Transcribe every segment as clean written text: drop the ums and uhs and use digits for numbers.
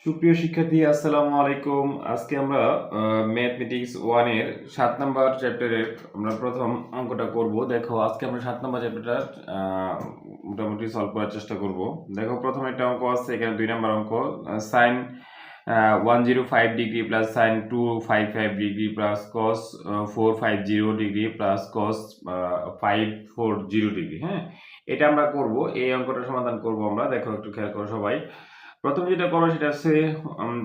সুপ্রিয় শিক্ষার্থী, আসসালামু আলাইকুম। আজকে আমরা ম্যাথমেটিক্স 1 এর 7 নাম্বার চ্যাপ্টারের আমরা প্রথম অঙ্কটা করব। দেখো, আজকে আমরা 7 নাম্বার চ্যাপ্টারটা মোটামুটি সলভ করার চেষ্টা করব। দেখো, প্রথমে একটা অঙ্ক আছে, এখানে 2 নাম্বার অঙ্ক। sin 105 degree plus sin 255 degree plus cos 450 degree plus cos 540 degree. হ্যাঁ, এটা আমরা করব। এই অঙ্কটা সমাধান করব আমরা। দেখো, একটু খেয়াল করো সবাই। প্রথম যেটা করো সেটা হচ্ছে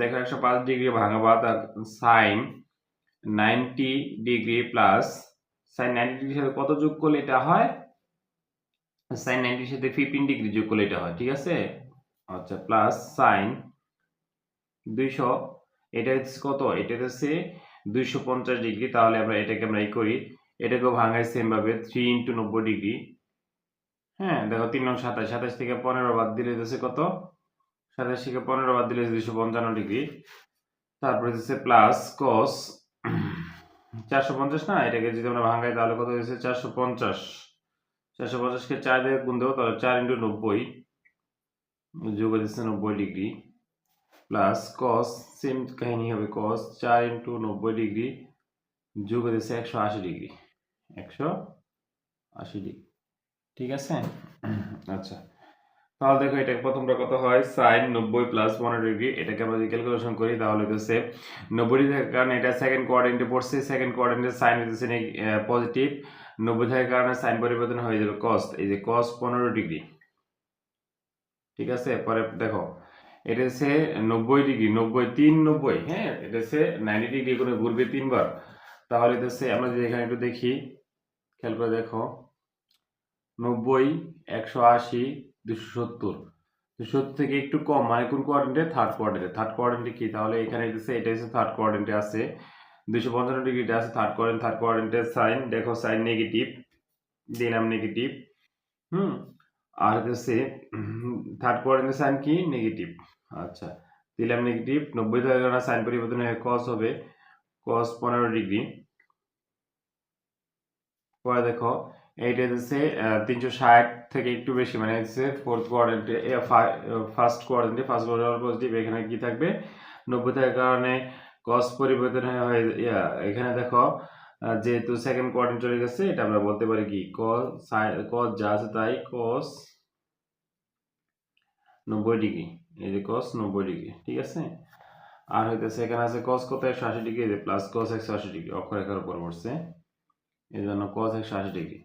দেখো 105 ডিগ্রি ভাঙাবাদ আর সাইন 90 ডিগ্রি প্লাস সাইন 90 ডিগ্রির সাথে কত যোগ করলে এটা হয়? সাইন 90 এর সাথে 15 ডিগ্রি যোগ করলে এটা হয়, ঠিক আছে? আচ্ছা, প্লাস সাইন 200, এটা হচ্ছে কত? এটা হচ্ছে 250 ডিগ্রি। তাহলে আমরা এটাকে আমরা এই করি, এটাকেও ভাঙাই সেম ভাবে 3 × 90 ডিগ্রি। হ্যাঁ, দেখো 3 নং 27, 27 থেকে 15 বাদ দিলে হচ্ছে কত? 27 থেকে 15 বাদ দিলে 255 ডিগ্রি। তারপরে হচ্ছে প্লাস cos 450 না, এটাকে যদি আমরা ভাঙাই তাহলে কত হয়েছে? 450। 450 কে 4 দিয়ে গুণ দেবো, তাহলে 4 × 90 যোগ হচ্ছে 90 ডিগ্রি প্লাস cos, সেম কাহিনী হবে, cos 4 × 90 ডিগ্রি যোগ হচ্ছে 180 ডিগ্রি। 180 ডিগ্রি, ঠিক আছে? আচ্ছা, তাহলে দেখো এটা প্রথমটা কত হয়? sin 90 plus 15 degree. এটাকে আমরা যদি ক্যালকুলেশন করি তাহলে হচ্ছে 90 থাকার কারণে এটা সেকেন্ড কোয়াড্রেন্টে পড়ছে, সেকেন্ড কোয়াড্রেন্টে সাইন হচ্ছে পজিটিভ, 90 থাকার কারণে সাইন পরিবর্তন হয়ে যাবে cos, এই যে cos 15 ডিগ্রি, ঠিক আছে? পরে দেখো এটা হচ্ছে 90 ডিগ্রি, 90 3 90, হ্যাঁ, এটা হচ্ছে 90 ডিগ্রি করে ঘুরবে তিনবার। তাহলে এটা হচ্ছে আমরা যদি এখানে একটু দেখি, খেয়াল করে দেখো, 90, 180, 270, 270 থেকে একটু কম, মানে কোন কোয়াড্রেন্টে? থার্ড কোয়াড্রেন্টে। থার্ড কোয়াড্রেন্টে কি? তাহলে এখানে এটা হচ্ছে থার্ড কোয়াড্রেন্টে আছে, 255 ডিগ্রিটা আছে থার্ড কোয়াড্রেন্ট। থার্ড কোয়াড্রেন্টের সাইন দেখো, সাইন নেগেটিভ, দিলাম নেগেটিভ। আর হচ্ছে থার্ড কোয়াড্রেন্টের সাইন কি? নেগেটিভ। আচ্ছা, দিলাম নেগেটিভ। 90 থেকে সাইন পরিবর্তন হয়ে cos হবে, cos 15 ডিগ্রি। পরে দেখো এইটা হচ্ছে 360 থেকে একটু বেশি, মানে হচ্ছে ফোর্থ কোয়াড্রেন্টে, ফার্স্ট কোয়াড্রেন্টে, ফার্স্ট কোয়াড্রেন্ট পজিটিভ। এখানে কি থাকবে? 90 থাকার কারণে cos পরিবর্তন হয়ে এখানে দেখো যেহেতু সেকেন্ড কোয়াড্রেন্ট চলে গেছে, এটা আমরা বলতে পারি কি? cos যা আছে তাই cos 90 ডিগ্রি, এই যে cos 90 ডিগ্রি, ঠিক আছে? আর হইতেছে এখানে আছে cos কত? 180 ডিগ্রি, এই যে প্লাস cos 180 ডিগ্রি, অক্ষরেখার উপর পড়ছে, এই জন্য cos 180 ডিগ্রি।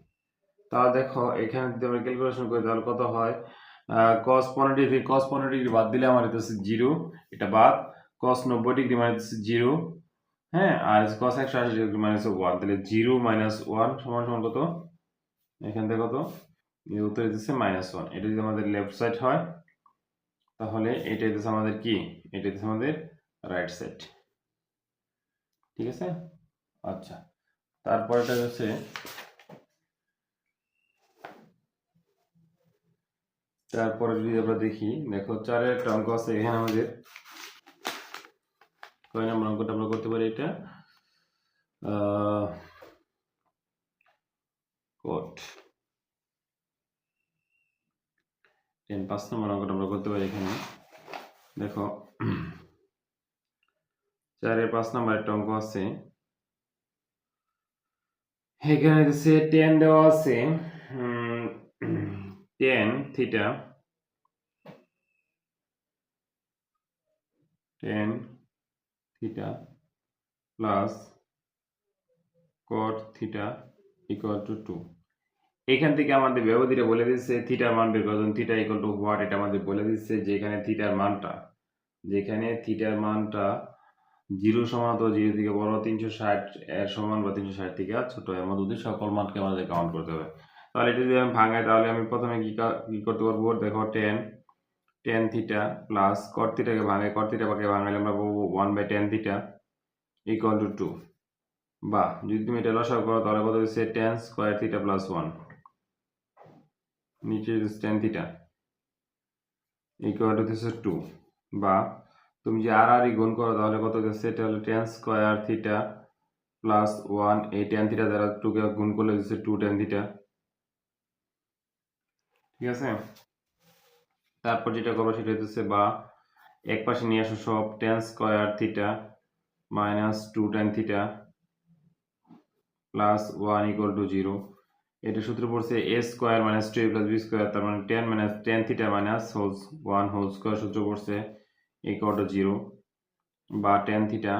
তাহলে দেখো এখানে যদি আমরা ক্যালকুলেশন করি তাহলে কত হয়? cos 15 ডিগ্রি, cos 15 ডিগ্রি বাদ দিলে আমার হচ্ছে 0, এটা বাদ। cos 90 ডিগ্রি মানে হচ্ছে 0, হ্যাঁ, আর cos 180 ডিগ্রি মানে হচ্ছে 1, তাহলে 0 - 1 সমান সমান কত? এখান থেকে কত? এই উত্তর দিচ্ছে -1। এটা যদি আমাদের লেফট সাইড হয় তাহলে এটা দিচ্ছে আমাদের কি? এটা দিচ্ছে আমাদের রাইট সাইড, ঠিক আছে? আচ্ছা, তারপরেটা হচ্ছে তারপরে যদি আমরা দেখি, দেখো 4 এর একটা অঙ্ক আছে এখানে আমাদের। কয় নম্বর অঙ্কটা আমরা করতে পারি? এটা কোট 10, 5 নম্বর অঙ্কটা আমরা করতে পারি এখানে। দেখো 4 এর 5 নম্বর একটা অঙ্ক আছে, এখানে দিচ্ছে tan দেওয়া আছে, tan theta, tan theta plus cot theta equal two 2। এখান থেকে আমাদের ব্যবধিটা বলে দিচ্ছে থিটার মান বের করার জন্য, থিটা ইকুয়াল টু হোয়াট, এটা আমাদের বলে দিচ্ছে যে এখানে থিটার মানটা, যেখানে থিটার মানটা 0 সমান অথবা 0 থেকে বড়, 360 এর সমান বা 360 থেকে ছোট, এর মধ্যে সকল মানকে আমাদের কাউন্ট করতে হবে। তাহলে এটা যদি আমি ভাঙাই তাহলে আমি প্রথমে কি করতে পারবো? দেখো tan theta plus cot থিটাকে ভাঙাই, cot থিটাকে ভাঙাইলে আমরা পাবো 1/tan থিটা ইকুয়াল টু 2, বা যদি তুমি এটা লসাগু করো তাহলে কত হচ্ছে? tan স্কয়ার থিটা প্লাস 1, নিচে tan থিটা ইকুয়াল টু হচ্ছে 2, বা তুমি যে আর গুণ করো তাহলে কত হচ্ছে? এটা হলো tan স্কয়ার থিটা প্লাস 1, এই tan থিটা দ্বারা 2 কে গুণ করলে হচ্ছে 2 tan থিটা, ঠিক আছে? তারপর যেটা করবো সেটা হচ্ছে, বা এক পাশে নিয়ে আসো সব, tan square theta minus 2 tan theta plus 1 equal to 0। এটা সূত্র পড়ছে a square minus 2a plus b square, তার মানে tan minus tan theta minus 1 whole square সূত্র পড়ছে ইকুয়াল টু 0, বা tan theta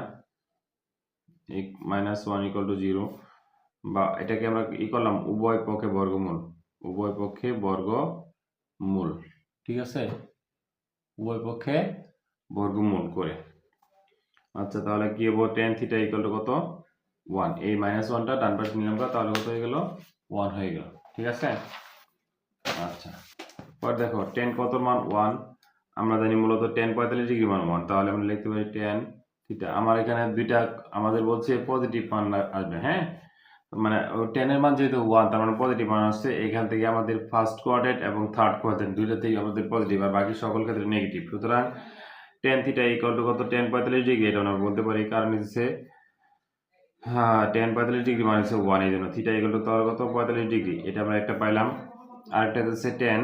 minus 1 equal to 0, বা এটাকে আমরা ই করলাম উভয় পক্ষে বর্গমূল, উভয় পক্ষে বর্গমূল, ঠিক আছে, উভয় পক্ষে বর্গমূল করে। আচ্ছা, তাহলে কি হবো, tan থিটা ইকুয়াল টু কত 1, এই মাইনাস 1টা ডান পাশে নিলাম, তাহলে কত হয়ে গেল 1 হয়ে গেল, ঠিক আছে। আচ্ছা, পর দেখো tan কত মান 1, আমরা জানি মূলত tan 45 ডিগ্রি মান 1, তাহলে আমরা লিখতে পারি tan থিটা, আমার এখানে দুইটা আমাদের বলছে পজিটিভ মান আসবে, হ্যাঁ, মানে tan এর মান যেহেতু 1, তার মানে পজিটিভ মান আসছে, এখান থেকে আমাদের ফার্স্ট কোয়াড্রেন্ট এবং থার্ড কোয়াড্রেন্ট দুইটাতেই আমাদের পজিটিভ, আর বাকি সকল ক্ষেত্রে নেগেটিভ। সুতরাং tan থিটা ইকুয়াল টু কত, tan 45 ডিগ্রি, এটা আমরা বলতে পারি, কারণ হচ্ছে হ্যাঁ tan 45 ডিগ্রি মানে হচ্ছে 1, এই জন্য থিটা ইকুয়াল টু তাহলে কত 45 ডিগ্রি, এটা আমরা একটা পাইলাম। আরেকটা হচ্ছে tan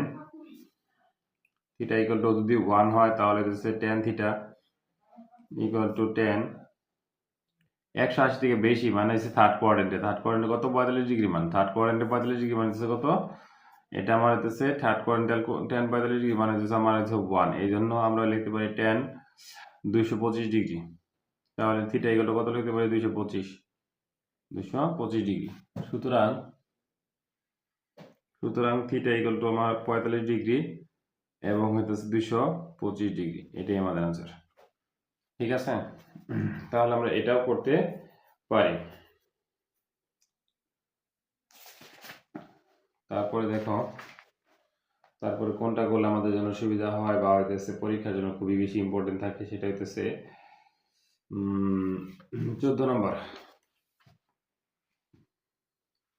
থিটা ইকুয়াল টু যদি 1 হয় তাহলে হচ্ছে tan theta equal two tan 180 থেকে বেশি মানে হচ্ছে থার্ড কোয়াড্রেন্টে কত 45 ডিগ্রি মান, থার্ড কোয়াড্রেন্টে 45 ডিগ্রি মানে হচ্ছে কত, এটা আমার হচ্ছে থার্ড কোয়াড্রেন্টাল tan 45 ডিগ্রি মানে হচ্ছে আমার হচ্ছে 1, এই জন্য আমরা লিখতে পারি tan 225 ডিগ্রি। তাহলে থিটা ইকুয়াল টু কত লিখতে পারি 225 ডিগ্রি। সুতরাং থিটা ইকুয়াল টু আমার 45 ডিগ্রি এবং হইতেছে 225 ডিগ্রি, এটাই আমাদের আনসার, ঠিক আছে। তাহলে আমরা এটাও করতে পারি। তারপরে দেখো, তারপরে কোনটা করলে আমাদের জন্য সুবিধা হয় বা হইতেছে পরীক্ষার জন্য খুবই বেশি ইম্পর্টেন্ট থাকে, সেটা হইতেছে 14 নম্বর।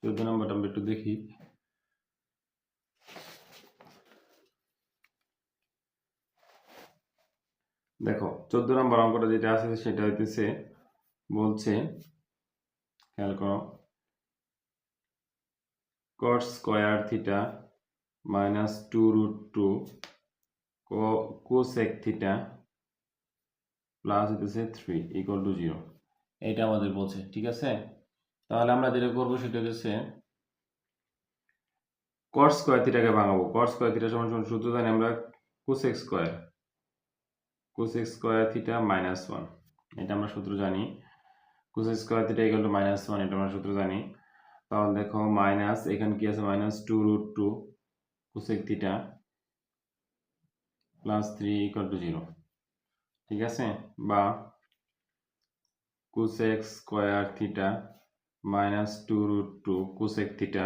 14 নম্বরটা আমরা একটু দেখি। দেখো 14 নম্বর অঙ্কটা যেটা আছে সেটা হইতেছে বলছে, খেয়াল করো, cos square theta minus 2√2 cosec theta plus হইতেছে 3 ইকুয়াল টু 0, এটা আমাদের বলছে, ঠিক আছে। তাহলে আমরা যেটা করবো সেটা হচ্ছে cos স্কয়ার থিটাকে ভাঙাবো, cos স্কয়ার থিটা সমান সমান সূত্র জানি আমরা cosec স্কয়ার থিটা মাইনাস 1, এটা আমরা সূত্র জানি, cosec square theta equal to minus 1, এটা আমরা সূত্র জানি। তাহলে দেখো মাইনাস, এখানে কি আছে minus 2√2 cosec theta plus 3 equal to 0, ঠিক আছে, বা cosec square theta minus 2√2 cosec theta,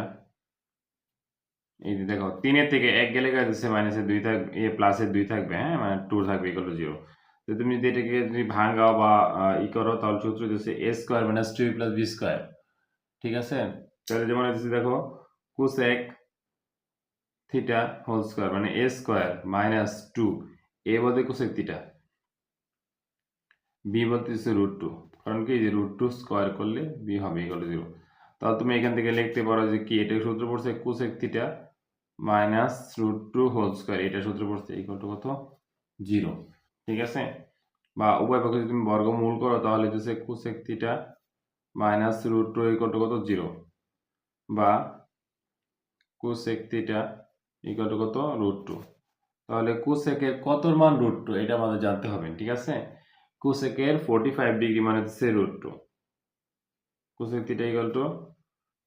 এই যে দেখো 3 এর থেকে 1 গেলে গেছে মাইনাসে 2 থাকবে, প্লাসে 2 থাকবে, হ্যাঁ, মানে 2 থাকবে ইকুয়াল টু 0। তো তুমি যদি এটাকে যদি ভাঙাও বা ই করো তাহলে সূত্র হচ্ছে a square minus 2 plus b square, ঠিক আছে। তাহলে যেমন হচ্ছে দেখো cosec থিটা হোল স্কয়ার মানে a স্কয়ার মাইনাস 2, a বলতে cosec থিটা, b বলতে হচ্ছে √2, কারণ কি যে √2 স্কয়ার করলে b হবে ইকুয়াল টু 0। তাহলে তুমি এখান থেকে লিখতে পারো যে কি, এটা সূত্র পড়ছে cosec theta minus √2 whole square, এটা সূত্র পড়ছে ইকুয়াল টু কত 0, ঠিক আছে। বা উভয় পক্ষে যদি তুমি বর্গমূল করো তাহলে হচ্ছে cosec theta minus √2 equal to কত 0, বা cosec থিটা ইকুয়াল টু কত √2। তাহলে cosec এর কত মান √2 এটা আমাদের জানতে হবে, ঠিক আছে। cosec এর 45 ডিগ্রি মানে হচ্ছে √2, cosec theta equal two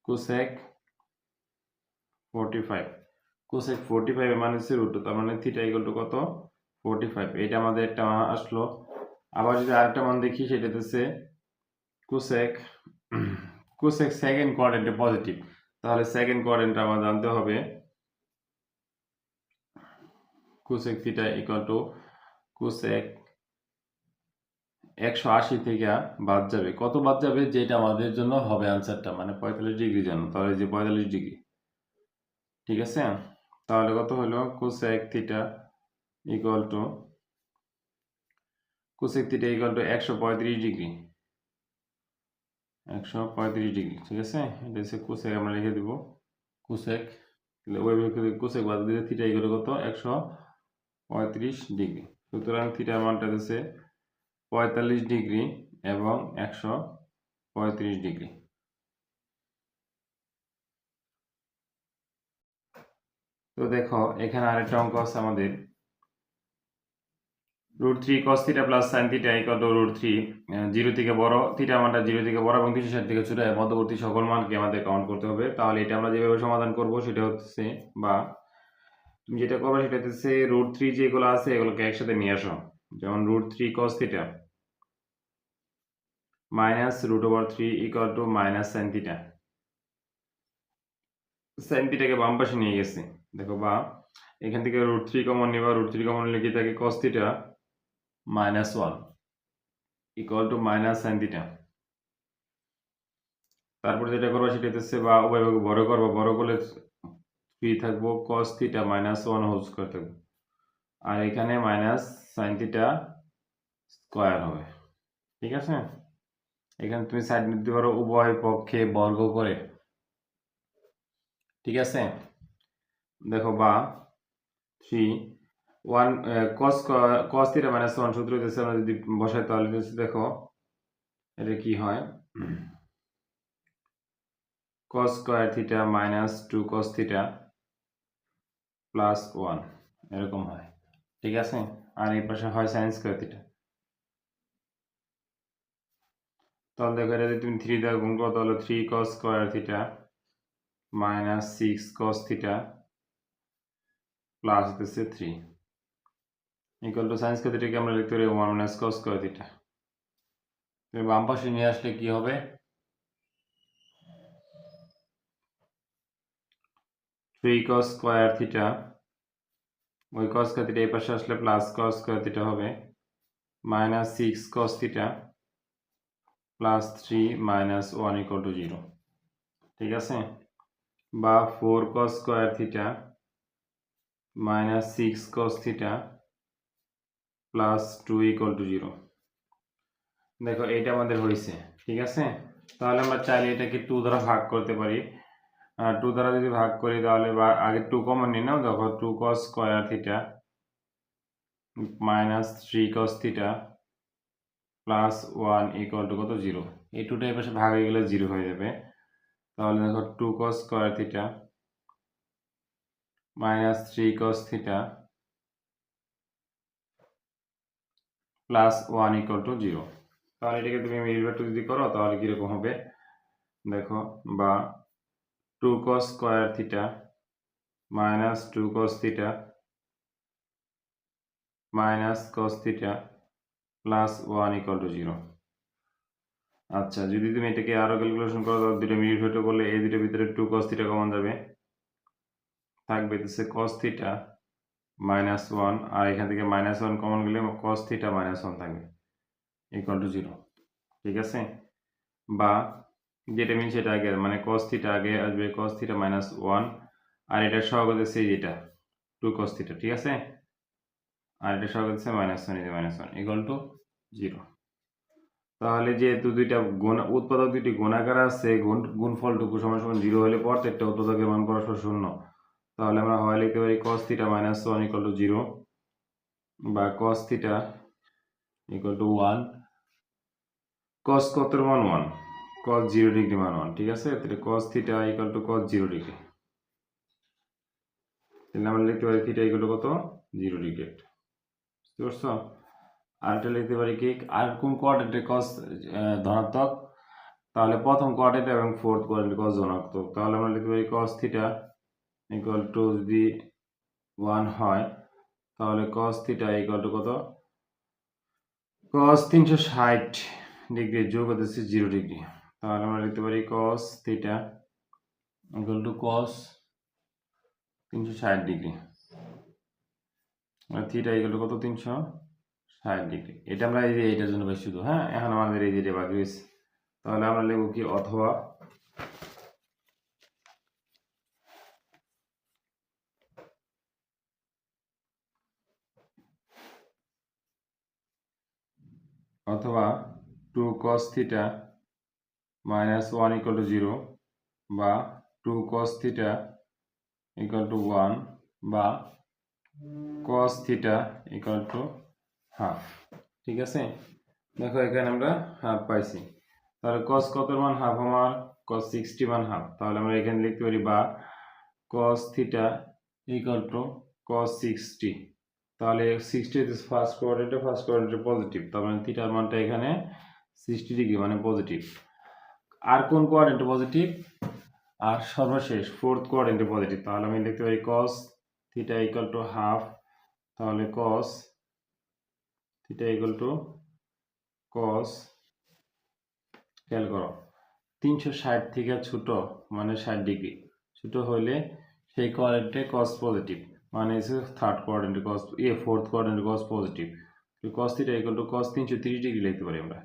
cosec 45, cosec 45 এর মানে হচ্ছে √2, তার মানে থিটা ইকুয়াল টু কত 45, এটা আমাদের একটা মান আসলো। আবার যদি আরেকটা মান দেখি সেটা হচ্ছে cosec সেকেন্ড কোয়াড্রেন্টে পজিটিভ, তাহলে সেকেন্ড কোয়াড্রেন্ট আমার জানতে হবে cosec theta equal two cosec 180 থেকে বাদ যাবে, কত বাদ যাবে, যেটা আমাদের জন্য হবে আনসারটা, মানে 45 ডিগ্রি জন্য, তাহলে যে 45 ডিগ্রি, ঠিক আছে। তাহলে কত হলো cosec theta equal two 135 degree, 135 degree, ঠিক আছে। এটা হচ্ছে cosec, আমরা লিখে দিব cosec, তাহলে ওই cosec বাদ দিলে থিটা ইকুয়াল কত 135 ডিগ্রি। সুতরাং থিটার মানটা হচ্ছে 45 ডিগ্রি এবং 135 ডিগ্রি। তো দেখো এখানে আরেকটা অঙ্ক আছে আমাদের, √3 cos θ plus sin θ equal to √3, 0 থেকে বড়, থিটার মানটা 0 থেকে বড় এবং 360 থেকে ছোট এর মধ্যবর্তী সকল মানকে আমাদের কাউন্ট করতে হবে। তাহলে এটা আমরা যেভাবে সমাধান করব সেটা হচ্ছে, বা তুমি যেটা করবে সেটা হচ্ছে √3 যেগুলো আছে এগুলোকে একসাথে নিয়ে আসো। যেমন √3 cos θ minus √3 equal to minus sin θ। sin θ কে বাম পাশে নিয়ে গেছি, দেখো বা এখান থেকে √3 কমন নিবা, √3 কমন নিলে কি থাকে cos θ minus 1 equal to minus sin θ। তারপর যেটা করবা সেটা হচ্ছে বা উভয়ভাগে বড় করবো, বড় করলে 3 থাকবো cos θ মাইনাস 1 হোল স্কয়ার থাকবে, আর এখানে মাইনাস sin θ স্কয়ার হবে। ঠিক আছে, এখানে তুমি সাইড নিতে পারো উভয় পক্ষে বর্গ করে। ঠিক আছে, দেখো বা 3 1 cos θ মাইনাস 1 সূত্র দিতেছে, আমরা যদি বসাই তাহলে দেখো এটা কি হয়, cos square θ minus 2 cos θ plus 1 এরকম হয়। ঠিক আছে, আর এই পাশে হয় sin স্কয়ার θ। তাহলে দেখো এটা যদি তুমি 3 দ্বারা গুণ করো তাহলে 3 cos square θ minus 6 cos θ plus হচ্ছে 3 ইকুয়াল টু sin স্কয়ার θ কে আমরা লিখতে পারি 1 মাইনাস cos স্কয়ার θ। তুমি বাম পাশে নিয়ে আসলে কি হবে, 3 cos স্কয়ার θ, ওই cos স্কয়ার θ এই পাশে আসলে প্লাস cos স্কয়ার θ হবে, minus 6 cos θ plus 3 minus 1 equal to 0। ঠিক আছে, বা 4 cos square θ minus 6 cos θ plus 2 equal to 0। দেখো এটা আমাদের হয়েছে। ঠিক আছে, তাহলে আমরা চাইলে এটাকে 2 দ্বারা ভাগ করতে পারি। 2 দ্বারা যদি ভাগ করি তাহলে বা আগে 2 কমন নিই নাও, দেখো 2 cos square θ minus 3 cos θ plus 1 equal to কত 0। এই 2টা এই পাশে ভাগ হয়ে গেলে 0 হয়ে যাবে। তাহলে দেখো 2 cos square θ minus 3 cos θ plus 1 equal to 0। তাহলে এটাকে তুমি মিডল টু যদি করো তাহলে কিরকম হবে, দেখো বা 2 cos square θ minus 2 cos θ minus cos θ plus 1 equal to 0। আচ্ছা, যদি তুমি এটাকে আরো ক্যালকুলেশন করো তাহলে দুটো মিডল করলে এই দুটোর ভিতরে 2 cos θ কমন যাবে, থাকবে হচ্ছে cos θ মাইনাস 1, আর এখান থেকে মাইনাস 1 কমন গেলে cos θ মাইনাস 1 থাকবে ইকুয়াল টু 0। ঠিক আছে, বা যেটা মিন সেটা আগে, মানে cos θ আগে আসবে cos θ মাইনাস 1, আর এটা সহগ হচ্ছে যেটা 2 cos θ। ঠিক আছে, আর এটা সহগ হচ্ছে মাইনাস 1 ইকুয়াল টু 0। তাহলে যেহেতু দুইটা উৎপাদক দুইটি গুণাকার আছে, গুণফলটুকু সমান সমান 0 হলে প্রত্যেকটা উৎপাদকের মান পরস্পর শূন্য। তাহলে আমরা হয় লিখতে পারি cos θ মাইনাস 1 ইকুয়াল টু 0, বা cos θ ইকুয়াল টু 1, cos কতর মান 1, cos 0 ডিগ্রি মান 1। ঠিক আছে, তাহলে cos θ equal to cos 0 degree, তাহলে আমরা লিখতে পারি θ ইকুয়াল টু কত 0 ডিগ্রি। বুঝতে পারছো, আর এটা লিখতে পারি কি, আর কোন কোয়াড্রেন্টে cos ধনাত্মক, তাহলে প্রথম কোয়াড্রেন্ট এবং ফোর্থ কোয়াড্রেন্টে cos ধনাত্মক। তাহলে আমরা লিখতে পারি cos θ ইকুয়াল টু যদি 1 হয় তাহলে cos θ ইকুয়াল টু কত, cos 360 ডিগ্রি যোগ হচ্ছে 0 ডিগ্রি। তাহলে আমরা লিখতে পারি cos θ equal to cos 360 degree, আর θ ইকুয়াল টু কত 360 ডিগ্রি। এটা আমরা এই যে এইটার জন্য পাই শুধু। হ্যাঁ, এখন আমাদের এই যে বাকি রয়েছে, তাহলে আমরা লিখব কি, অথবা অথবা 2 cos θ মাইনাস 1 ইকুয়াল টু 0, বা 2 cos θ ইকুয়াল টু 1, বা cos θ ইকুয়াল টু হাফ। ঠিক আছে, দেখো এখানে আমরা হাফ পাইছি। তাহলে cos কত মান হাফ আমার? cos 60 মান হাফ। তাহলে আমরা এখানে লিখতে পারি বা cos theta equal to cos 60। তাহলে 60 ইজ ফার্স্ট কোয়াড্রেন্টে পজিটিভ, তার মানে থিটার মানটা এখানে 60 ডিগ্রি মানে পজিটিভ। আর কোন কোয়াড্রেন্টে পজিটিভ? আর সর্বশেষ ফোর্থ কোয়াড্রেন্টে পজিটিভ। তাহলে আমি লিখতে পারি cos theta equal to half. তাহলে cos theta equal to cos, খেয়াল করো 360 থেকে ছোট মানে 60 ডিগ্রি, ছোট হলে সেই কোয়াড্রেন্টে cos পজিটিভ, মানে হচ্ছে থার্ড কোয়াড্রেন্টে cos, ফোর্থ কোয়াড্রেন্টে cos positive. cos theta equal to cos 330 degree লিখতে পারি আমরা,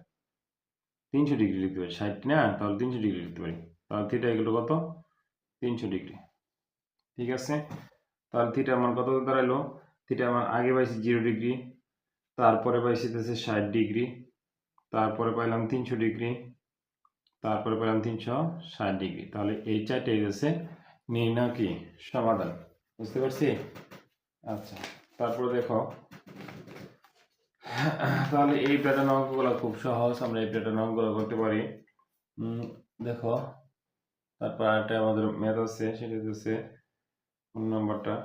300 ডিগ্রি লিখতে পারি, 60 না, তাহলে 300 ডিগ্রি লিখতে পারি। তাহলে থিটা ইকুয়াল টু কত? 300 ডিগ্রি। ঠিক আছে, তাহলে থিটার মান কত দাঁড়াইলো? থিটার মান আগে পাইছি 0 ডিগ্রি, তারপরে পাইছি 60 ডিগ্রি, তারপরে পাইলাম 300 ডিগ্রি, তারপরে পেলাম 360 ডিগ্রি। তাহলে এই চারটাই হচ্ছে নির্ণয় কি সমাধান। বুঝতে পারছি? আচ্ছা, তারপরে দেখো, তাহলে এই প্যাটার্ন অঙ্কগুলো খুব সহজ, আমরা এই প্যাটার্ন অঙ্কগুলো করতে পারি। দেখো, তারপর আরেকটা আমাদের ম্যাথ আছে, সেটা হচ্ছে নম্বরটা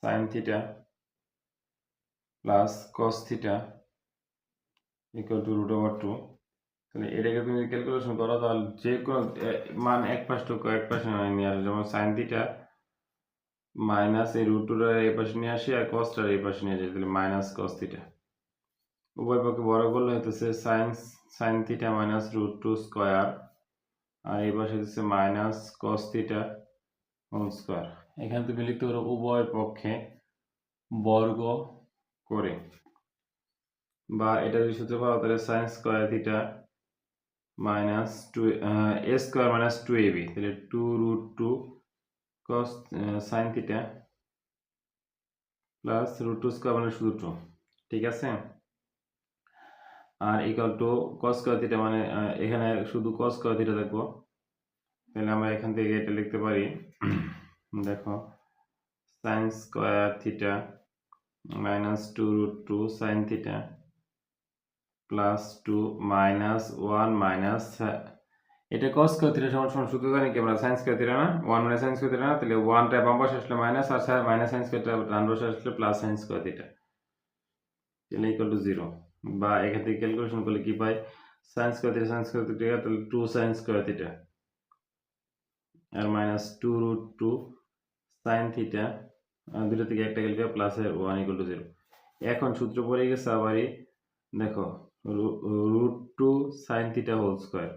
sign theta plus cos theta equal two √/2। তাহলে এটাকে তুমি ক্যালকুলেশন করো, তাহলে যে কোনো মান এক পাশটুকু এক পাশে নিয়ে আসো। যেমন সাইন থিটা মাইনাস এই √2টার এই পাশে নিয়ে আসি আর কসটার এই পাশে নিয়ে যাই, তাহলে মাইনাস কস থিটা। উভয় পক্ষে বড় করলে হইতেছে সাইন থিটা মাইনাস √2 স্কয়ার, আর এই পাশে হচ্ছে minus cos theta whole square. এখানে তুমি লিখতে পারো উভয় পক্ষে বর্গ করে, বা এটা যদি সূত্র পাও তাহলে sine square theta minus 2 a square minus 2ab, তাহলে 2√2 cos sine theta plus √2 square মানে শুধু 2। ঠিক আছে, আর equal to cos square theta, মানে এখানে শুধু cos স্কয়ার থিটা দেখবো, তাহলে আমরা এখান থেকে এটা লিখতে পারি। দেখো, sign square theta minus 2√2 sign theta plus 2 minus 1 minus, এটা cos স্কয়ার থিটা সমান সমান সূত্র জানি কি আমরা, সাইন স্কয়ার থিটা না, 1 মানে সাইন স্কয়ার থিটা না, তাহলে 1টা বাম পাশে আসলে মাইনাস, আর মাইনাস সাইন স্কয়ার থিটা ডান পাশে আসলে প্লাস সাইন স্কয়ার থিটা, তাহলে ইকুয়াল টু 0। বা এখান থেকে ক্যালকুলেশন করলে কি পাই, সাইন স্কয়ার থিটা তাহলে 2 সাইন স্কয়ার থিটা আর মাইনাস 2√2 সাইন থিটা, দুটো থেকে একটা গেলে প্লাস 1 ইকুয়াল টু 0। এখন সূত্র পড়ে গেছে আবারই, দেখো √2 সাইন থিটা হোল স্কয়ার,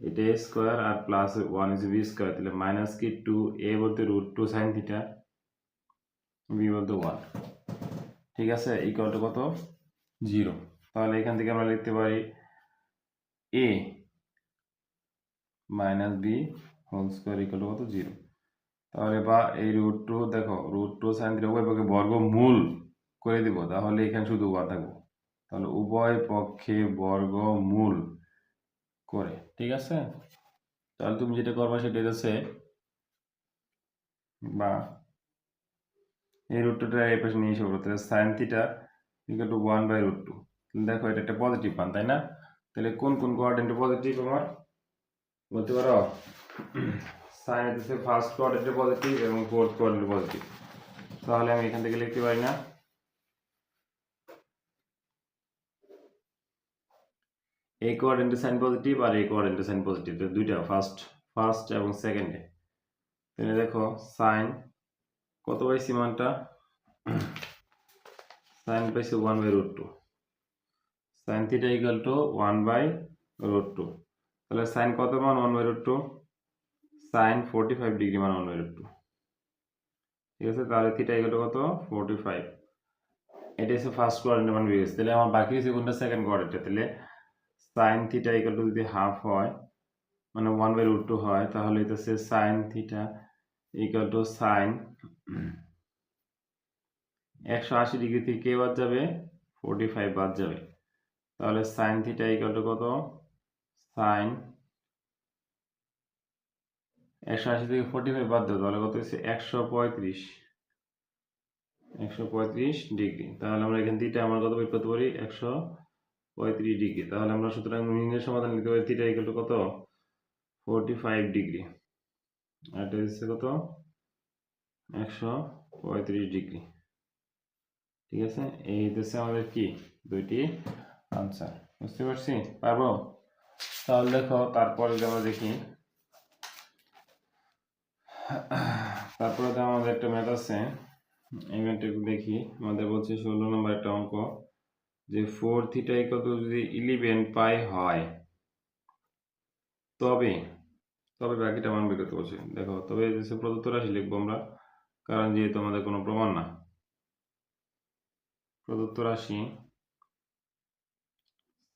এটা a স্কয়ার আর প্লাস 1 ইজ b স্কয়ার, তাহলে মাইনাস কি 2a বলতে √2 সাইন থিটা, b বলতে 1। ঠিক আছে, ইকুয়াল টু কত? 0। তাহলে এখান থেকে আমরা লিখতে পারি a minus b whole square equal to কত? 0। তাহলে বা এই √2, দেখো √2 সাইন থিটা উভয় পক্ষে বর্গমূল করে দিব, তাহলে এখানে শুধু 1 থাকবো, তাহলে উভয় পক্ষে বর্গমূল করে। ঠিক আছে, তাহলে তুমি যেটা করবা সেটা হচ্ছে, বা এই √2টা এই পাশে নিয়ে এসে বলবো, তাহলে সাইন থিটা ইকুয়াল টু 1/√2। দেখো এটা একটা পজিটিভ মান, তাই না? তাহলে কোন কোন কোয়াড্রেন্টে পজিটিভ আমার বলতে পারো? সাইন হচ্ছে ফার্স্ট কোয়াড্রেন্টে পজিটিভ এবং ফোর্থ কোয়াড্রেন্টে পজিটিভ। তাহলে আমি এখান থেকে লিখতে পারি না, এই কোয়াড্রেন্টে সাইন পজিটিভ আর এই কোয়াড্রেন্টে সাইন পজিটিভ, দুইটা ফার্স্ট এবং সেকেন্ডে। তাহলে দেখো সাইন কত পাইছি মানটা, সাইন পাইছি 1/√2, সাইন থিটা ইকুয়াল টু 1/√2। তাহলে সাইন কত মান? 1/√2, সাইন 45 ডিগ্রি মান 1/√2। ঠিক আছে, তাহলে থিটা ইকুয়াল টু কত? 45। এটা হচ্ছে ফার্স্ট কোয়াড্রেন্ট মান বেরিয়েছে। তাহলে আমার বাকি আছে কোনটা? সেকেন্ড কোয়াড্রেন্টে। তাহলে সাইন থিটা ইকুয়াল টু যদি হাফ হয়, মানে 1/√2 হয়, তাহলে এটা হচ্ছে sine theta equal to sine 180 degree থেকে কে বাদ যাবে? 45 বাদ যাবে। তাহলে সাইন থিটা ইকুয়াল টু কত? সাইন 180 থেকে 45 বাদ দেবো, তাহলে কত হচ্ছে? 135। 135 ডিগ্রি। তাহলে আমরা এখান থিটা আমার কত বের করতে পারি? 135 ডিগ্রি। তাহলে আমরা সুতরাং নির্ণয় সমাধান নিতে পারি থিটা ইকুয়াল টু কত? 45 ডিগ্রি। আর এটা হচ্ছে কত? 135 ডিগ্রি। ঠিক আছে, এই হচ্ছে আমাদের কি দুইটি আনসার। বুঝতে পারছি? পারবো? তাহলে দেখো তারপরে আমরা দেখি, তারপরে তো আমাদের একটা ম্যাথ আছে, এই ম্যাথটা একটু দেখি। আমাদের বলছে 16 নম্বর একটা অঙ্ক, যে 4 থিটা ইকুয়াল টু যদি 11 পাই হয়, তবে তবে বাকিটা মান বের করতে বলছে। দেখো, তবে প্রদত্ত রাশি লিখবো আমরা, কারণ যেহেতু আমাদের কোনো প্রমাণ না। প্রদত্ত রাশি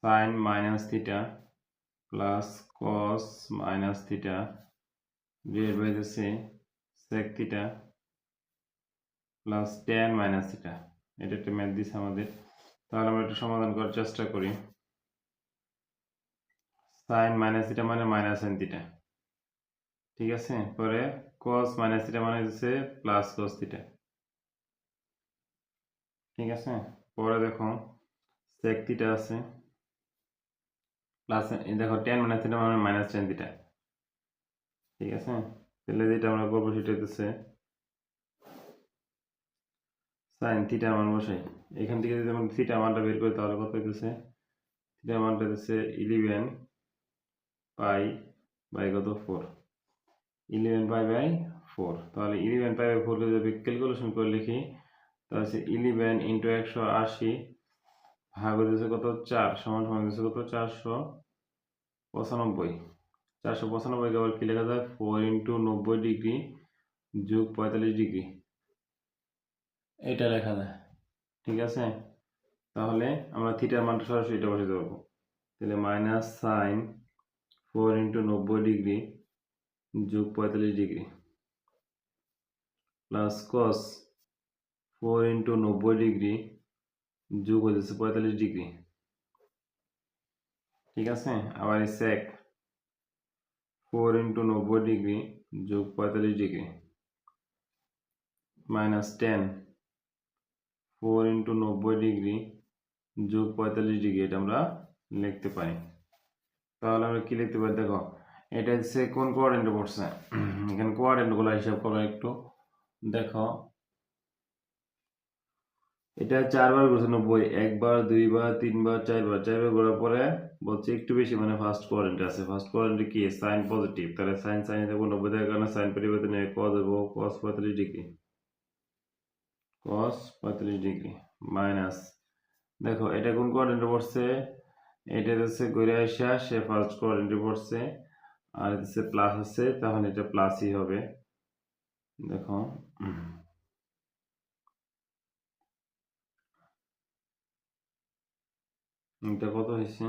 sine minus theta plus cos minus theta divide by sec theta plus tan minus theta. এটা একটা ম্যাথ দিছে আমাদের। তাহলে আমরা একটু সমাধান করার চেষ্টা করি। সাইন মাইনাস থিটা মানে মাইনাস সাইন থিটা, ঠিক আছে। পরে কস মাইনাস থিটা মানে হচ্ছে প্লাস কস থিটা, ঠিক আছে। পরে দেখো সেক থিটা আছে, প্লাস দেখো ট্যান মাইনাস থিটা মানে মাইনাস ট্যান থিটা, ঠিক আছে। তাহলে যেটা আমরা করবো সেটা হচ্ছে সাইন থিটা মান বসাই। এখান থেকে যদি আমরা থিটা মানটা বের করি তাহলে কত হইতেছে? থিটা মানটা হচ্ছে 11 পাই বাই কত? 4। 11 পাই বাই 4। তাহলে 11 পাই বাই 4 কে যদি ক্যালকুলেশন করে লিখি, তাহলে হচ্ছে 11 ইন্টু 180 ভাগ হচ্ছে কত? 4 সমান সমান হচ্ছে কত? 495। 495 কে আবার কি লেখা যায়? 4 ইন্টু 90 ডিগ্রি যোগ 45 ডিগ্রি, এটা লেখা যায়, ঠিক আছে। তাহলে আমরা থিটার মানটা সরাসরি এটা বসাতে পারবো। তাহলে মাইনাস সাইন 4 ইন্টু 90 ডিগ্রি যোগ 45 degree plus cos 4 into 90 degree যোগ হচ্ছে 45 ডিগ্রি, ঠিক আছে। আবার সেক 4 ইন্টু 90 ডিগ্রি যোগ 45 degree minus ten 4 into 90 degree যোগ 45 ডিগ্রি, এটা আমরা লিখতে পারি। তাহলে আমরা কি লিখতে পারি? দেখো, এটা হচ্ছে কোন কোয়াড্রেন্টে পড়ছে, এখানে কোয়াড্রেন্টগুলো হিসাব করো একটু। দেখো, এটা 4 বার ঘুরছে 90, 1 বার 2 বার 3 বার 4 বার, 4 বার ঘোরার পরে বলছে একটু বেশি, মানে ফার্স্ট কোয়াড্রেন্টে আছে। ফার্স্ট কোয়াড্রেন্টে কি? সাইন পজিটিভ, তাহলে সাইন সাইন দেবো 90 দেওয়ার কারণে সাইন পরিবর্তন হয়ে কস দেবো, কস 45 ডিগ্রি, কস 45 ডিগ্রি মাইনাস, দেখো এটা কোন কোয়াড্রেন্টে পড়ছে? এটা হচ্ছে ঘুরে আসা সে ফার্স্ট কোয়াড্রেন্টে পড়ছে, আর হচ্ছে প্লাস আছে, তাহলে এটা প্লাসই হবে। দেখো, এটা কত হয়েছে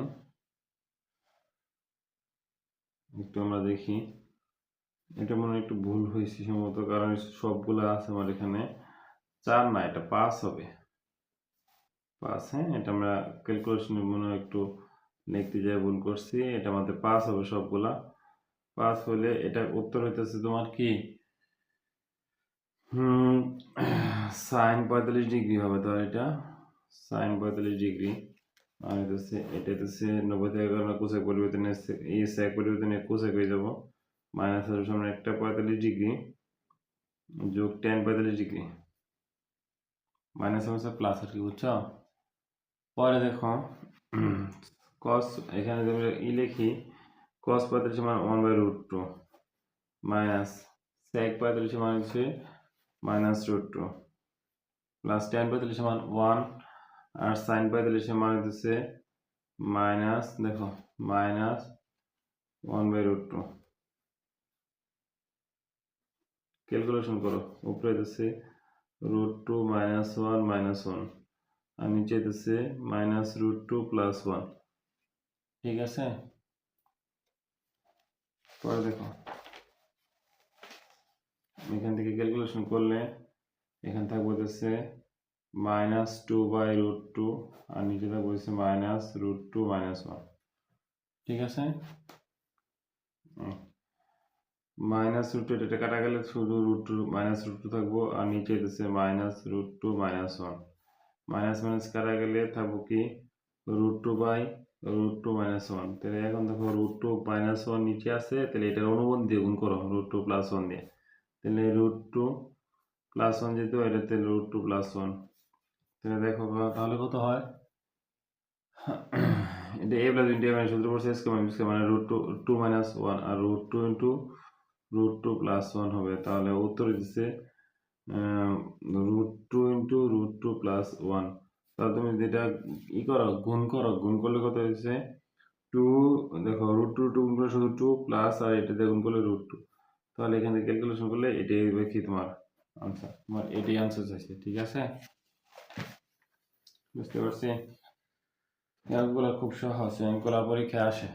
একটু আমরা দেখি। এটা মনে হয় একটু ভুল হয়েছে সম্ভবত, কারণ সবগুলো আছে আমার এখানে 4 না, এটা 5 হবে। 5, হ্যাঁ, এটা আমরা ক্যালকুলেশনে মনে হয় একটু লিখতে যাই ভুল করছি। এটা আমাদের 5 হবে সবগুলা। 5 হলে এটা উত্তর হইতেছে তোমার কি সাইন 45 ডিগ্রি হবে। তো এটা সাইন 45 ডিগ্রি, আর এটা হচ্ছে 90 থেকে কারণে কোসেক পরিবর্তন এই সেক পরিবর্তনে কোসেক হয়ে যাব, মাইনাস এর সামনে একটা 45 ডিগ্রি যোগ টেন 45 ডিগ্রি, মাইনাস হচ্ছে প্লাস আর কি, বুঝছো। পরে দেখো কস, এখানে যদি আমরা লিখি কস 45 সমান 1/√2 মাইনাস সেক 45 সমান হচ্ছে মাইনাস √2 প্লাস টেন 45 সমান 1, আর সাইন 45 সমান হচ্ছে মাইনাস, দেখো মাইনাস 1/√2। ক্যালকুলেশন করো, উপরে হচ্ছে √2 মাইনাস 1 মাইনাস 1, আর নিচে হচ্ছে মাইনাস √2 প্লাস 1, ঠিক আছে। পরে দেখো এখান থেকে ক্যালকুলেশন করলে এখান থাকবে হচ্ছে মাইনাস 2/√2, আর নিচে থাকবে হচ্ছে মাইনাস √2 - 1, ঠিক আছে। মাইনাস রুট টু, এটা কাটা গেলে শুধু root two minus root two থাকবো, আর নিচে দিচ্ছে minus root two minus one. Minus minus কাটা গেলে থাকবো কি root two by root two minus one. তাহলে এখন দেখো রুট টু মাইনাস ওয়ান নিচে আছে, তাহলে এটার অনুবন্ধ দিয়ে গুণ করো রুট টু প্লাস ওয়ান দিয়ে। তাহলে রুট টু প্লাস ওয়ান যেহেতু এটাতে রুট টু প্লাস ওয়ান, তাহলে দেখো তাহলে কত হয়, এটা a plus into a minus সূত্র পড়ছে স্কয়ার মানে root two two minus one, আর root two into root two plus one হবে। তাহলে উত্তর দিচ্ছে root two into root two plus one. তাহলে তুমি যেটা ই করো গুণ করো, গুণ করলে কত হচ্ছে টু, দেখো রুট টু গুণ করলে শুধু টু প্লাস, আর এটা দিয়ে গুণ করলে রুট টু। তাহলে এখান থেকে ক্যালকুলেশন করলে এটাই হবে কি তোমার আনসার, তোমার এটাই আনসার চাইছে। ঠিক আছে, বুঝতে পারছি। অঙ্কগুলো খুব সহজ, অঙ্কগুলো পরীক্ষায় আসে।